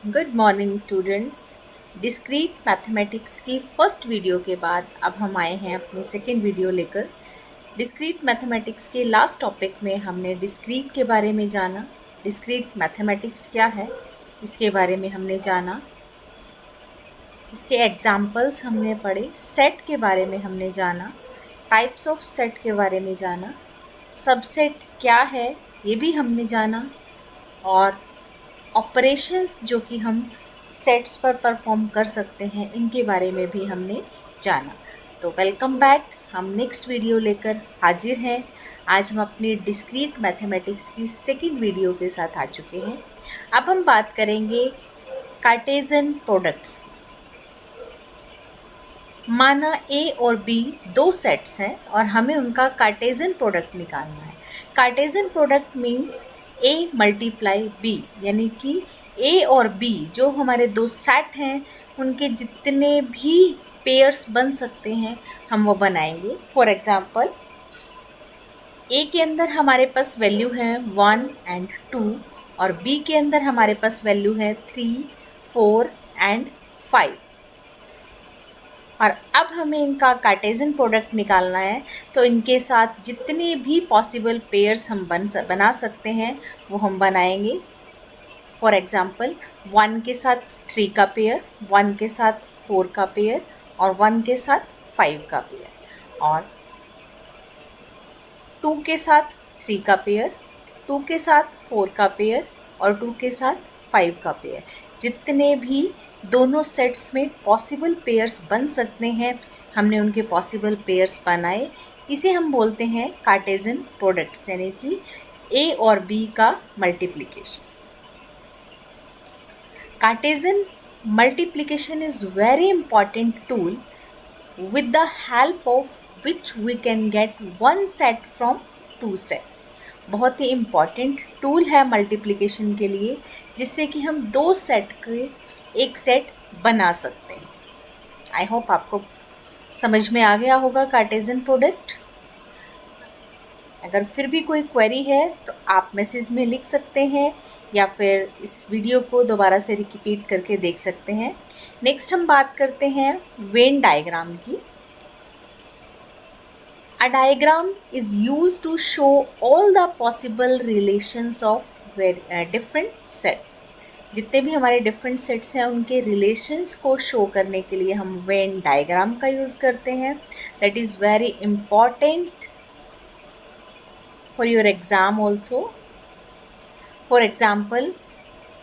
Good morning students. Discrete mathematics की first video के बाद अब हम आए हैं अपनी सेकेंड वीडियो लेकर। डिस्क्रीट मैथमेटिक्स के लास्ट टॉपिक में हमने डिस्क्रीट के बारे में जाना। डिस्क्रीट मैथमेटिक्स क्या है इसके बारे में हमने जाना, इसके एग्जाम्पल्स हमने पढ़े, सेट के बारे में हमने जाना, टाइप्स ऑफ सेट के बारे में जाना, सबसेट क्या है ये भी हमने जाना, और ऑपरेशंस जो कि हम सेट्स पर परफॉर्म कर सकते हैं इनके बारे में भी हमने जाना। तो वेलकम बैक, हम नेक्स्ट वीडियो लेकर हाजिर हैं। आज हम अपनी डिस्क्रीट मैथमेटिक्स की सेकेंड वीडियो के साथ आ चुके हैं। अब हम बात करेंगे कार्टेशियन प्रोडक्ट्स की। माना ए और बी दो सेट्स हैं और हमें उनका कार्टेशियन प्रोडक्ट निकालना है। Cartesian product means A multiply B, यानी कि ए और बी जो हमारे दो सेट हैं उनके जितने भी पेयर्स बन सकते हैं हम वो बनाएंगे। फॉर एग्जांपल, ए के अंदर हमारे पास वैल्यू है 1 एंड 2 और बी के अंदर हमारे पास वैल्यू है 3, 4 एंड 5। और अब हमें इनका कार्टेशियन प्रोडक्ट निकालना है, तो इनके साथ जितने भी पॉसिबल पेयर्स हम बना सकते हैं वो हम बनाएंगे। फॉर एग्ज़ाम्पल, 1 के साथ 3 का पेयर, 1 के साथ 4 का पेयर और 1 के साथ 5 का पेयर, और 2 के साथ 3 का पेयर, 2 के साथ 4 का पेयर और 2 के साथ 5 का पेयर। जितने भी दोनों सेट्स में पॉसिबल पेयर्स बन सकते हैं हमने उनके पॉसिबल पेयर्स बनाए। इसे हम बोलते हैं कार्टेशियन प्रोडक्ट्स, यानी कि ए और बी का multiplication. Cartesian multiplication is very important tool with the help of which we can get one set from two sets। बहुत ही इम्पॉर्टेंट टूल है मल्टीप्लिकेशन के लिए, जिससे कि हम दो सेट के एक सेट बना सकते हैं। आई होप आपको समझ में आ गया होगा कार्टेशियन प्रोडक्ट। अगर फिर भी कोई क्वेरी है तो आप मैसेज में लिख सकते हैं या फिर इस वीडियो को दोबारा से रिपीट करके देख सकते हैं। नेक्स्ट हम बात करते हैं वेन डायग्राम की। A diagram is used to show all the possible relations of different sets। जितने भी हमारे डिफरेंट सेट्स हैं उनके रिलेशंस को शो करने के लिए हम वेन डायग्राम का यूज़ करते हैं। That is very important for your exam also. For example,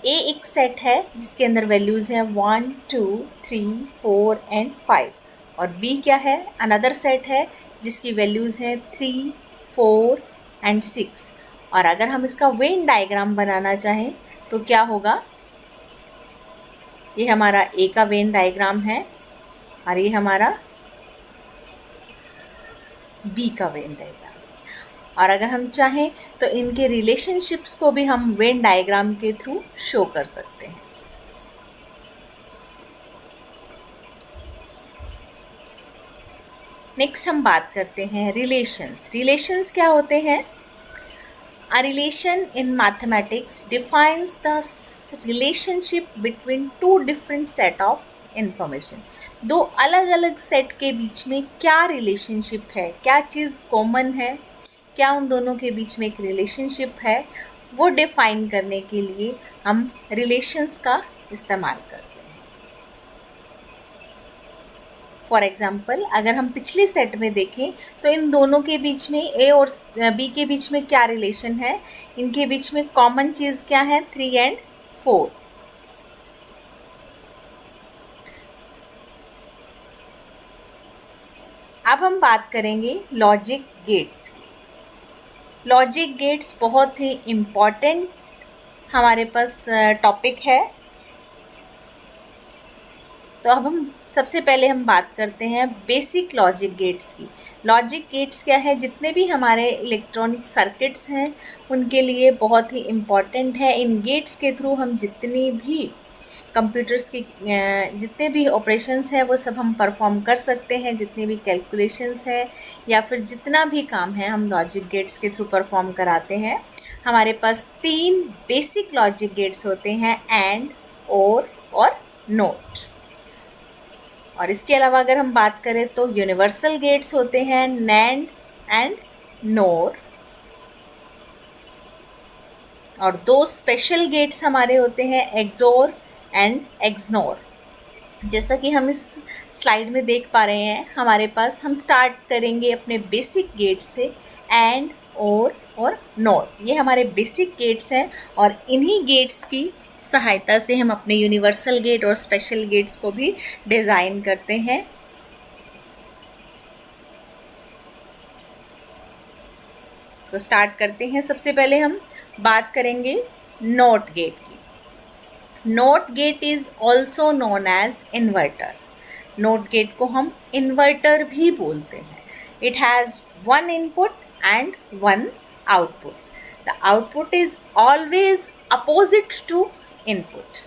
a एक सेट है जिसके अंदर वैल्यूज़ हैं 1, 2, 3, 4 एंड 5, और बी क्या है, अनदर सेट है जिसकी वैल्यूज़ हैं 3, 4 एंड 6। और अगर हम इसका वेन डायग्राम बनाना चाहें तो क्या होगा, ये हमारा ए का वेन डायग्राम है और ये हमारा बी का वेन डायग्राम है। और अगर हम चाहें तो इनके रिलेशनशिप्स को भी हम वेन डायग्राम के थ्रू शो कर सकते हैं। नेक्स्ट हम बात करते हैं रिलेशंस। रिलेशंस क्या होते हैं? A relation in mathematics defines the relationship between two different set of information। दो अलग अलग सेट के बीच में क्या रिलेशनशिप है, क्या चीज़ कॉमन है, क्या उन दोनों के बीच में एक रिलेशनशिप है, वो डिफाइन करने के लिए हम रिलेशंस का इस्तेमाल करते हैं। फॉर एग्ज़ाम्पल, अगर हम पिछले सेट में देखें तो इन दोनों के बीच में, ए और बी के बीच में क्या रिलेशन है, इनके बीच में कॉमन चीज़ क्या है, 3 एंड 4। अब हम बात करेंगे लॉजिक गेट्स की। लॉजिक गेट्स बहुत ही इम्पॉर्टेंट हमारे पास टॉपिक है। तो अब हम सबसे पहले हम बात करते हैं बेसिक लॉजिक गेट्स की। लॉजिक गेट्स क्या है? जितने भी हमारे इलेक्ट्रॉनिक सर्किट्स हैं उनके लिए बहुत ही इम्पॉर्टेंट है। इन गेट्स के थ्रू हम जितनी भी कंप्यूटर्स की जितने भी ऑपरेशंस हैं वो सब हम परफॉर्म कर सकते हैं। जितने भी कैलकुलेशंस हैं या फिर जितना भी काम है हम लॉजिक गेट्स के थ्रू परफॉर्म कराते हैं। हमारे पास 3 बेसिक लॉजिक गेट्स होते हैं, एंड, और नोट। और इसके अलावा अगर हम बात करें तो यूनिवर्सल गेट्स होते हैं नैंड एंड नोर, और दो स्पेशल गेट्स हमारे होते हैं एक्सोर एंड एक्सनोर। जैसा कि हम इस स्लाइड में देख पा रहे हैं, हमारे पास हम स्टार्ट करेंगे अपने बेसिक गेट से एंड और नॉट। ये हमारे बेसिक गेट्स हैं और इन्हीं गेट्स की सहायता से हम अपने यूनिवर्सल गेट और स्पेशल गेट्स को भी डिज़ाइन करते हैं। तो स्टार्ट करते हैं। सबसे पहले हम बात करेंगे नॉट गेट की। NOT gate is also known as inverter. NOT gate को हम इन्वर्टर भी बोलते हैं। It has one input and one output. The output is always opposite to input.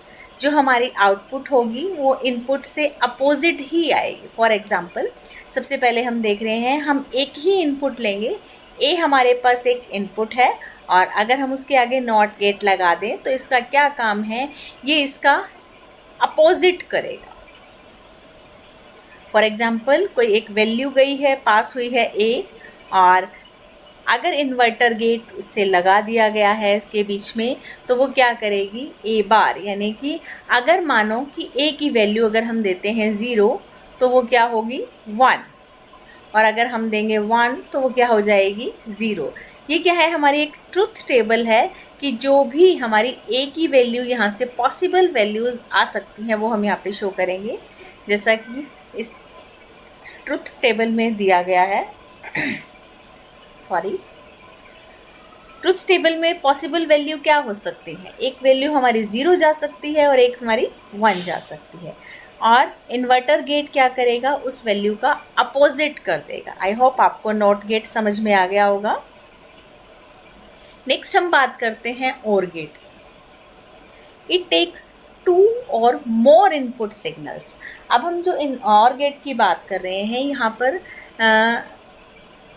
जो हमारी आउटपुट होगी वो इनपुट से अपोजिट ही आएगी। फॉर एग्जाम्पल, सबसे पहले हम देख रहे हैं, हम एक ही इनपुट लेंगे। ए हमारे पास एक इनपुट है और अगर हम उसके आगे नॉट गेट लगा दें तो इसका क्या काम है, ये इसका अपोजिट करेगा। फॉर एग्जाम्पल, कोई एक वैल्यू गई है, पास हुई है ए, और अगर इन्वर्टर गेट उससे लगा दिया गया है इसके बीच में, तो वो क्या करेगी, ए बार, यानी कि अगर मानो कि ए की वैल्यू अगर हम देते हैं 0 तो वो क्या होगी 1, और अगर हम देंगे 1 तो वो क्या हो जाएगी 0। ये क्या है, हमारी एक ट्रुथ टेबल है कि जो भी हमारी ए की वैल्यू यहाँ से पॉसिबल वैल्यूज़ आ सकती हैं वो हम यहाँ पे शो करेंगे, जैसा कि इस ट्रुथ टेबल में दिया गया है। सॉरी, ट्रुथ टेबल में पॉसिबल वैल्यू क्या हो सकती है, एक वैल्यू हमारी 0 जा सकती है और एक हमारी 1 जा सकती है, और इन्वर्टर गेट क्या करेगा, उस वैल्यू का अपोजिट कर देगा। आई होप आपको नॉट गेट समझ में आ गया होगा। नेक्स्ट हम बात करते हैं और गेट की। इट टेक्स 2 और मोर इनपुट सिग्नल्स। अब हम जो इन और गेट की बात कर रहे हैं, यहाँ पर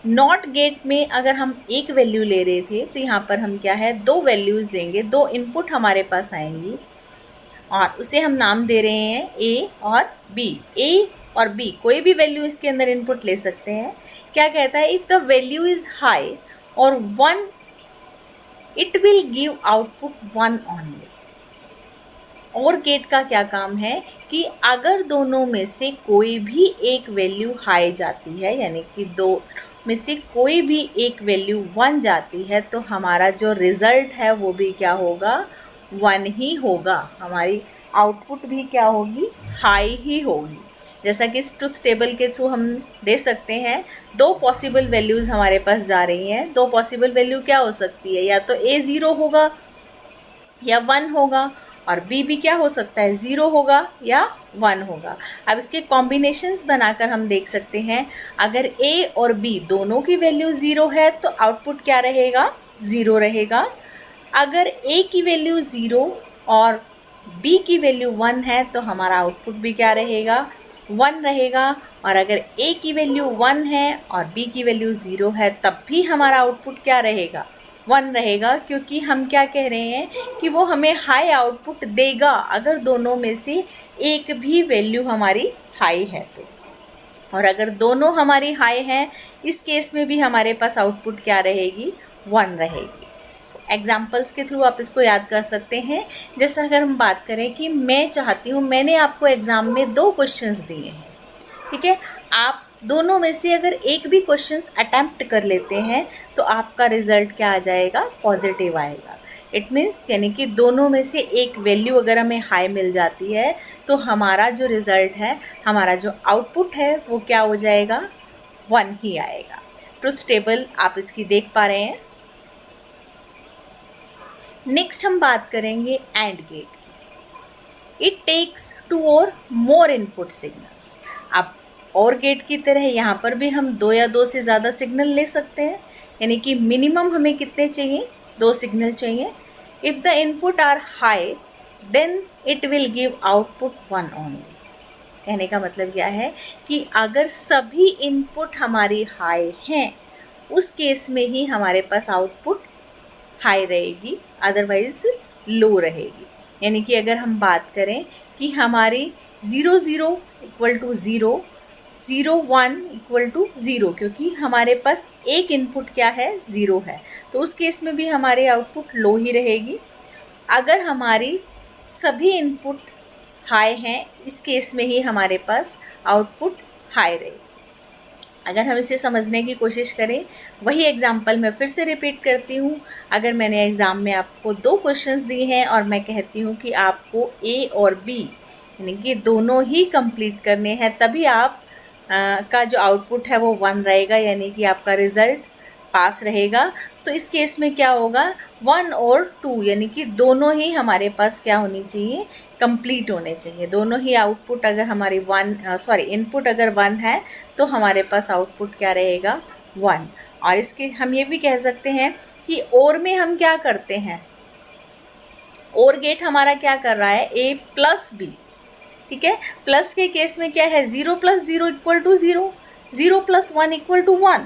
नॉट गेट में अगर हम एक वैल्यू ले रहे थे तो यहाँ पर हम क्या है, 2 वैल्यूज़ लेंगे, 2 इनपुट हमारे पास आएंगी और उसे हम नाम दे रहे हैं ए और बी। ए और बी कोई भी वैल्यू इसके अंदर इनपुट ले सकते हैं। क्या कहता है, if the value is high और 1, it will give output 1 only. और गेट का क्या काम है कि अगर दोनों में से कोई भी एक वैल्यू हाई जाती है, यानी कि 2 में से कोई भी एक वैल्यू 1 जाती है, तो हमारा जो रिज़ल्ट है वो भी क्या होगा, 1 ही होगा। हमारी आउटपुट भी क्या होगी, हाई ही होगी। जैसा कि इस ट्रुथ टेबल के थ्रू हम दे सकते हैं, 2 पॉसिबल वैल्यूज़ हमारे पास जा रही हैं। 2 पॉसिबल वैल्यू क्या हो सकती है, या तो ए 0 होगा या 1 होगा, और बी भी क्या हो सकता है, 0 होगा या 1 होगा। अब इसके कॉम्बिनेशंस बनाकर हम देख सकते हैं, अगर ए और बी दोनों की वैल्यू 0 है तो आउटपुट क्या रहेगा, 0 रहेगा। अगर ए की वैल्यू 0 और बी की वैल्यू 1 है तो हमारा आउटपुट भी क्या रहेगा, 1 रहेगा। और अगर ए की वैल्यू 1 है और बी की वैल्यू 0 है तब भी हमारा आउटपुट क्या रहेगा, 1 रहेगा, क्योंकि हम क्या कह रहे हैं कि वो हमें हाई आउटपुट देगा अगर दोनों में से एक भी वैल्यू हमारी हाई है तो। और अगर दोनों हमारी हाई हैं, इस केस में भी हमारे पास आउटपुट क्या रहेगी, 1 रहेगी। एग्जाम्पल्स के थ्रू आप इसको याद कर सकते हैं। जैसा अगर हम बात करें कि मैं चाहती हूँ, मैंने आपको एग्ज़ाम में 2 क्वेश्चंस दिए हैं, ठीक है, आप दोनों में से अगर एक भी क्वेश्चंस अटैम्प्ट कर लेते हैं तो आपका रिज़ल्ट क्या आ जाएगा, पॉजिटिव आएगा। इट मीन्स यानी कि दोनों में से एक वैल्यू अगर हमें हाई मिल जाती है तो हमारा जो रिज़ल्ट है, हमारा जो आउटपुट है वो क्या हो जाएगा, 1 ही आएगा। ट्रुथ टेबल आप इसकी देख पा रहे हैं। नेक्स्ट हम बात करेंगे एंड गेट की। इट टेक्स 2 और मोर इनपुट सिग्नल्स। अब और गेट की तरह यहाँ पर भी हम 2 या 2 से ज़्यादा सिग्नल ले सकते हैं, यानी कि मिनिमम हमें कितने चाहिए, 2 सिग्नल चाहिए। If the input are high then it will give output 1 only. कहने का मतलब क्या है कि अगर सभी इनपुट हमारी हाई हैं उस केस में ही हमारे पास आउटपुट हाई रहेगी, अदरवाइज लो रहेगी। यानी कि अगर हम बात करें कि हमारी 0 0 इक्वल टू 0, 0 1 इक्वल टू 0, क्योंकि हमारे पास एक इनपुट क्या है, 0 है, तो उस केस में भी हमारी आउटपुट लो ही रहेगी। अगर हमारी सभी इनपुट हाई हैं, इस केस में ही हमारे पास आउटपुट हाई रहेगी। अगर हम इसे समझने की कोशिश करें, वही एग्जाम्पल मैं फिर से रिपीट करती हूँ। अगर मैंने एग्ज़ाम में आपको 2 क्वेश्चंस दिए हैं और मैं कहती हूँ कि आपको ए और बी यानी कि दोनों ही कंप्लीट करने हैं, तभी आप का जो आउटपुट है वो 1 रहेगा, यानी कि आपका रिज़ल्ट पास रहेगा। तो इस केस में क्या होगा, 1 और 2 यानी कि दोनों ही हमारे पास क्या होनी चाहिए, कंप्लीट होने चाहिए। दोनों ही आउटपुट अगर हमारी इनपुट अगर 1 है तो हमारे पास आउटपुट क्या रहेगा, 1। और इसके हम ये भी कह सकते हैं कि और में हम क्या करते हैं, और गेट हमारा क्या कर रहा है, ए प्लस बी, ठीक है। प्लस के केस में क्या है, 0 + 0 equal to 0, 0 + 1 equal to 1,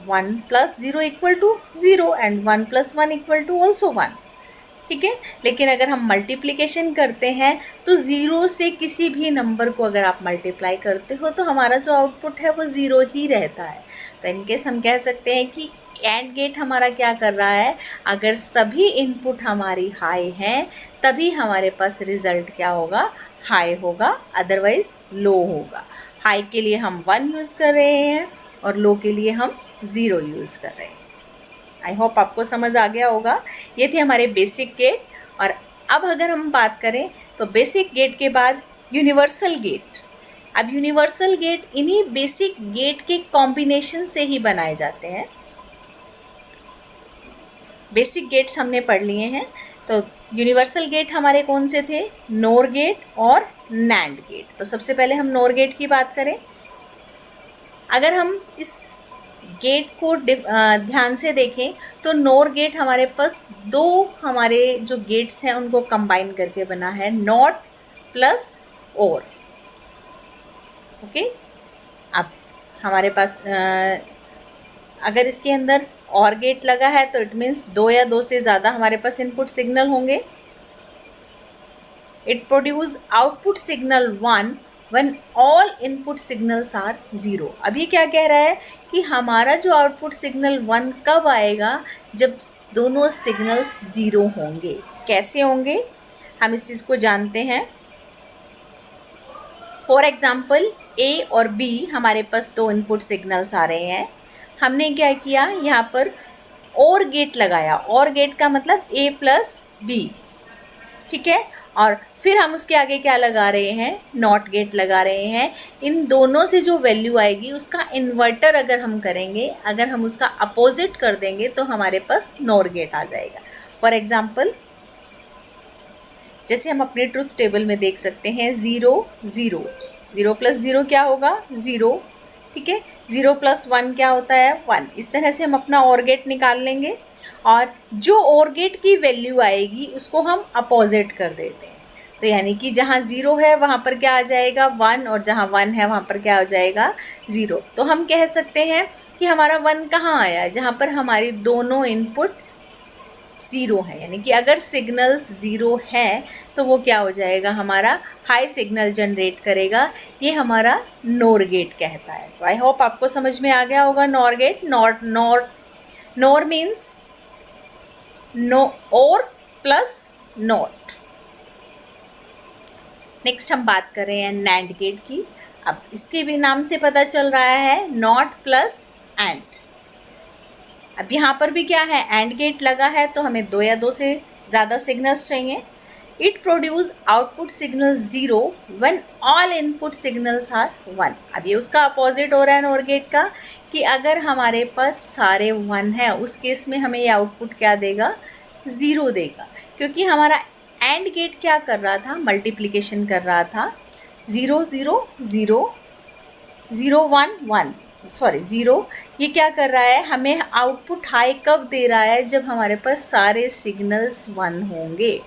1 + 0 equal to 0 and 1 + 1 equal to also 1, ठीक है। लेकिन अगर हम मल्टीप्लिकेशन करते हैं तो 0 से किसी भी नंबर को अगर आप मल्टीप्लाई करते हो तो हमारा जो आउटपुट है वो 0 ही रहता है। तो इनकेस हम कह सकते हैं कि एंड गेट हमारा क्या कर रहा है, अगर सभी इनपुट हमारी हाई हैं तभी हमारे पास रिज़ल्ट क्या होगा, हाई होगा, अदरवाइज़ लो होगा। हाई के लिए हम 1 यूज़ कर रहे हैं और लो के लिए हम 0 यूज़ कर रहे हैं। आई होप आपको समझ आ गया होगा। ये थे हमारे बेसिक गेट। और अब अगर हम बात करें तो बेसिक गेट के बाद यूनिवर्सल गेट। अब यूनिवर्सल गेट इन्हीं बेसिक गेट के कॉम्बिनेशन से ही बनाए जाते हैं। बेसिक गेट्स हमने पढ़ लिए हैं, तो यूनिवर्सल गेट हमारे कौन से थे, नोर गेट और नैंड गेट। तो सबसे पहले हम नोर गेट की बात करें। अगर हम इस गेट को ध्यान से देखें तो नोर गेट हमारे पास दो हमारे जो गेट्स हैं उनको कंबाइन करके बना है, नॉट प्लस और। ओके, अब हमारे पास अगर इसके अंदर और गेट लगा है तो इट मीन्स 2 या 2 से ज़्यादा हमारे पास इनपुट सिग्नल होंगे। It produce output signal 1 when all input signals are 0। अब ये क्या कह रहा है कि हमारा जो आउटपुट सिग्नल 1 कब आएगा, जब दोनों सिग्नल्स 0 होंगे। कैसे होंगे, हम इस चीज़ को जानते हैं। फॉर एग्जाम्पल ए और बी हमारे पास 2 इनपुट सिग्नल्स आ रहे हैं। हमने क्या किया, यहाँ पर और गेट लगाया। और गेट का मतलब ए प्लस बी, ठीक है। और फिर हम उसके आगे क्या लगा रहे हैं, नॉट गेट लगा रहे हैं। इन दोनों से जो वैल्यू आएगी उसका इन्वर्टर अगर हम करेंगे, अगर हम उसका अपोजिट कर देंगे तो हमारे पास नॉर गेट आ जाएगा। फॉर एग्जाम्पल जैसे हम अपने ट्रुथ टेबल में देख सकते हैं 0 0, 0 + 0 क्या होगा, 0, ठीक है। 0 + 1 क्या होता है, 1। इस तरह से हम अपना और गेट निकाल लेंगे और जो और गेट की वैल्यू आएगी उसको हम अपोजिट कर देते हैं। तो यानी कि जहाँ 0 है वहाँ पर क्या आ जाएगा, 1, और जहाँ 1 है वहाँ पर क्या हो जाएगा, 0। तो हम कह सकते हैं कि हमारा 1 कहाँ आया, जहाँ पर हमारी दोनों इनपुट 0 है। यानी कि अगर सिग्नल्स 0 है तो वो क्या हो जाएगा, हमारा हाई सिग्नल जनरेट करेगा। ये हमारा नोर गेट कहता है। तो आई होप आपको समझ में आ गया होगा नोर गेट। नोर मीन्स नो, और प्लस नॉट। नेक्स्ट हम बात कर रहे हैं नैंड गेट की। अब इसके भी नाम से पता चल रहा है, नॉट प्लस एंड। अब यहाँ पर भी क्या है, एंड गेट लगा है तो हमें 2 या 2 से ज़्यादा सिग्नल्स चाहिए। It produce output signal 0 when all input signals are 1। अब ये उसका अपोजिट हो रहा है नोर गेट का, कि अगर हमारे पास सारे 1 हैं उस केस में हमें ये आउटपुट क्या देगा, 0 देगा। क्योंकि हमारा एंड गेट क्या कर रहा था, मल्टीप्लिकेशन कर रहा था। 0 0 0 0 1 1, सॉरी 0, ये क्या कर रहा है, हमें आउटपुट हाई कब दे रहा है, जब हमारे पास सारे सिग्नल्स 1 होंगे।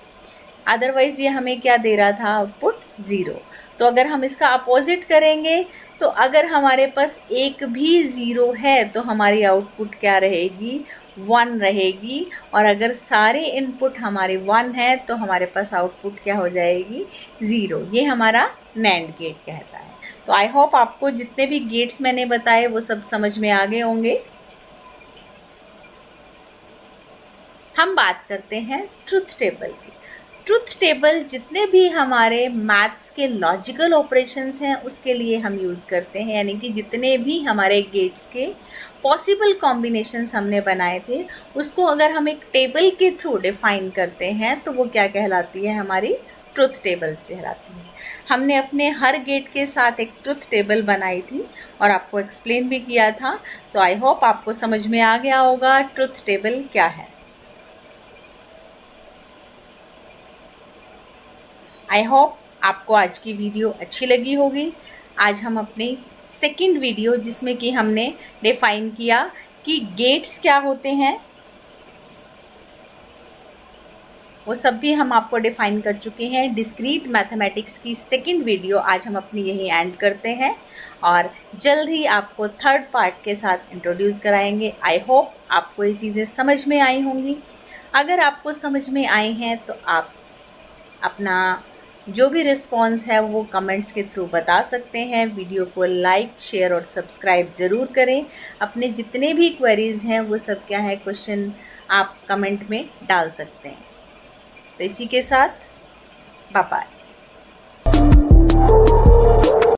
अदरवाइज़ ये हमें क्या दे रहा था, आउटपुट 0। तो अगर हम इसका अपोजिट करेंगे तो अगर हमारे पास एक भी 0 है तो हमारी आउटपुट क्या रहेगी, 1 रहेगी, और अगर सारे इनपुट हमारे 1 है तो हमारे पास आउटपुट क्या हो जाएगी, 0। ये हमारा नैंड गेट कहता है। तो आई होप आपको जितने भी गेट्स मैंने बताए वो सब समझ में आ गए होंगे। हम बात करते हैं ट्रुथ टेबल की। ट्रुथ टेबल जितने भी हमारे मैथ्स के लॉजिकल ऑपरेशंस हैं उसके लिए हम यूज़ करते हैं, यानी कि जितने भी हमारे गेट्स के पॉसिबल कॉम्बिनेशंस हमने बनाए थे उसको अगर हम एक टेबल के थ्रू डिफाइन करते हैं तो वो क्या कहलाती है, हमारी ट्रुथ टेबल कहलाती है। हमने अपने हर गेट के साथ एक ट्रुथ टेबल बनाई थी और आपको एक्सप्लेन भी किया था। तो आई होप आपको समझ में आ गया होगा ट्रुथ टेबल क्या है। आई होप आपको आज की वीडियो अच्छी लगी होगी। आज हम अपनी सेकंड वीडियो जिसमें कि हमने डिफाइन किया कि गेट्स क्या होते हैं, वो सब भी हम आपको डिफाइन कर चुके हैं। डिस्क्रीट मैथमेटिक्स की सेकंड वीडियो आज हम अपनी यही एंड करते हैं और जल्द ही आपको थर्ड पार्ट के साथ इंट्रोड्यूस कराएंगे। आई होप आपको ये चीज़ें समझ में आई होंगी। अगर आपको समझ में आई हैं तो आप अपना जो भी रिस्पॉन्स है वो कमेंट्स के थ्रू बता सकते हैं। वीडियो को लाइक, शेयर और सब्सक्राइब ज़रूर करें। अपने जितने भी क्वेरीज़ हैं वो सब क्या है, क्वेश्चन आप कमेंट में डाल सकते हैं। तो इसी के साथ बाय बाय।